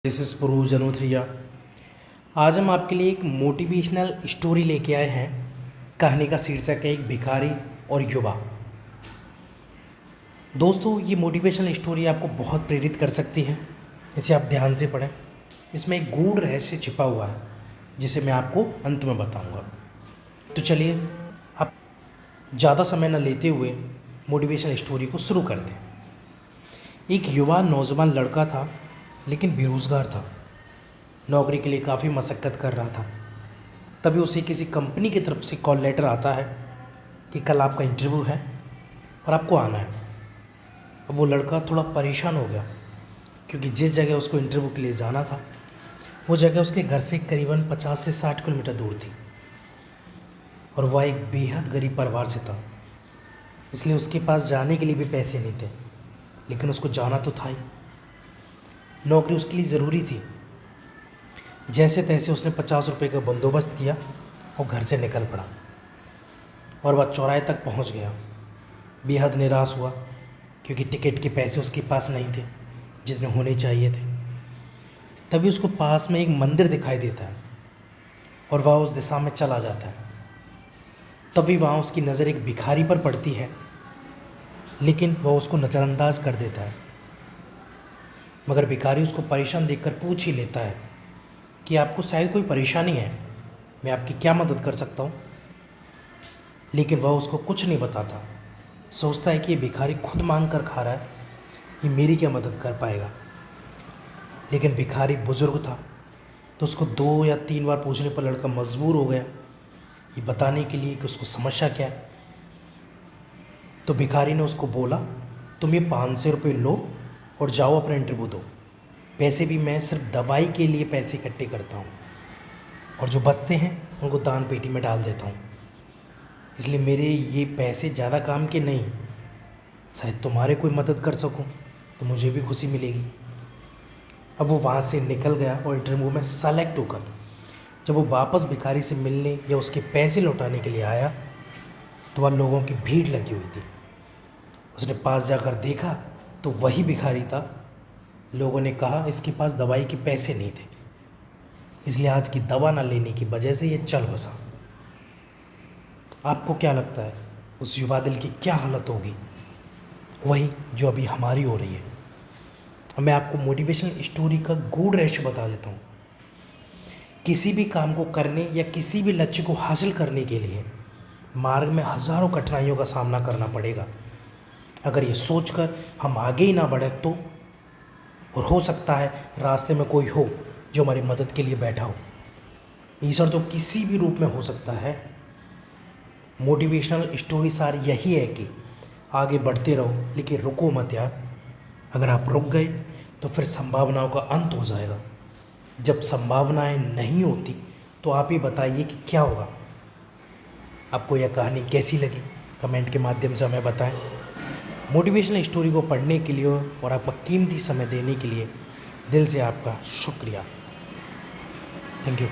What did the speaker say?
This is पुरूज अनूथ्रिया। आज हम आपके लिए एक मोटिवेशनल स्टोरी लेके आए हैं। कहानी का शीर्षक है एक भिखारी और युवा। दोस्तों, ये मोटिवेशनल स्टोरी आपको बहुत प्रेरित कर सकती है। इसे आप ध्यान से पढ़ें। इसमें एक गूढ़ रहस्य छिपा हुआ है जिसे मैं आपको अंत में बताऊंगा। तो चलिए आप ज़्यादा समय न लेते हुए मोटिवेशनल स्टोरी को शुरू करते हैं। एक युवा नौजवान लड़का था, लेकिन बेरोज़गार था। नौकरी के लिए काफ़ी मशक्क़त कर रहा था। तभी उसे किसी कंपनी की तरफ से कॉल लेटर आता है कि कल आपका इंटरव्यू है और आपको आना है। अब वो लड़का थोड़ा परेशान हो गया, क्योंकि जिस जगह उसको इंटरव्यू के लिए जाना था वो जगह उसके घर से करीबन 50 से 60 किलोमीटर दूर थी और वह एक बेहद गरीब परिवार से था। इसलिए उसके पास जाने के लिए भी पैसे नहीं थे, लेकिन उसको जाना तो था ही। नौकरी उसके लिए ज़रूरी थी। जैसे तैसे उसने 50 रुपये का बंदोबस्त किया और घर से निकल पड़ा और वह चौराहे तक पहुंच गया। बेहद निराश हुआ, क्योंकि टिकट के पैसे उसके पास नहीं थे जितने होने चाहिए थे। तभी उसको पास में एक मंदिर दिखाई देता है और वह उस दिशा में चला जाता है। तभी वहाँ उसकी नज़र एक भिखारी पर पड़ती है, लेकिन वह उसको नज़रअंदाज कर देता है। मगर भिखारी उसको परेशान देखकर पूछ ही लेता है कि आपको शायद कोई परेशानी है, मैं आपकी क्या मदद कर सकता हूँ। लेकिन वह उसको कुछ नहीं बताता। सोचता है कि ये भिखारी खुद मांग कर खा रहा है, ये मेरी क्या मदद कर पाएगा। लेकिन भिखारी बुजुर्ग था, तो उसको 2 या 3 बार पूछने पर लड़का मजबूर हो गया ये बताने के लिए कि उसको समस्या क्या है। तो भिखारी ने उसको बोला, तुम ये 500 रुपये लो और जाओ अपना इंटरव्यू दो। पैसे भी मैं सिर्फ दवाई के लिए पैसे इकट्ठे करता हूँ और जो बचते हैं उनको दान पेटी में डाल देता हूँ। इसलिए मेरे ये पैसे ज़्यादा काम के नहीं, शायद तुम्हारे कोई मदद कर सकूँ तो मुझे भी खुशी मिलेगी। अब वो वहाँ से निकल गया और इंटरव्यू में सेलेक्ट होकर जब वो वापस भिखारी से मिलने या उसके पैसे लौटाने के लिए आया तो वह लोगों की भीड़ लगी हुई थी। उसने पास जाकर देखा तो वही भिखारी था। लोगों ने कहा इसके पास दवाई के पैसे नहीं थे, इसलिए आज की दवा ना लेने की वजह से ये चल बसा। आपको क्या लगता है उस युवा दिल की क्या हालत होगी? वही जो अभी हमारी हो रही है। अब मैं आपको मोटिवेशनल स्टोरी का गूढ़ रहस्य बता देता हूँ। किसी भी काम को करने या किसी भी लक्ष्य को हासिल करने के लिए मार्ग में हज़ारों कठिनाइयों का सामना करना पड़ेगा। अगर ये सोचकर हम आगे ही ना बढ़ें तो, और हो सकता है रास्ते में कोई हो जो हमारी मदद के लिए बैठा हो। ईश्वर तो किसी भी रूप में हो सकता है। मोटिवेशनल स्टोरी सार यही है कि आगे बढ़ते रहो, लेकिन रुको मत यार। अगर आप रुक गए तो फिर संभावनाओं का अंत हो जाएगा। जब संभावनाएं नहीं होती तो आप ही बताइए कि क्या होगा। आपको यह कहानी कैसी लगी कमेंट के माध्यम से हमें बताएं। मोटिवेशनल स्टोरी को पढ़ने के लिए और आपका कीमती समय देने के लिए दिल से आपका शुक्रिया। Thank you.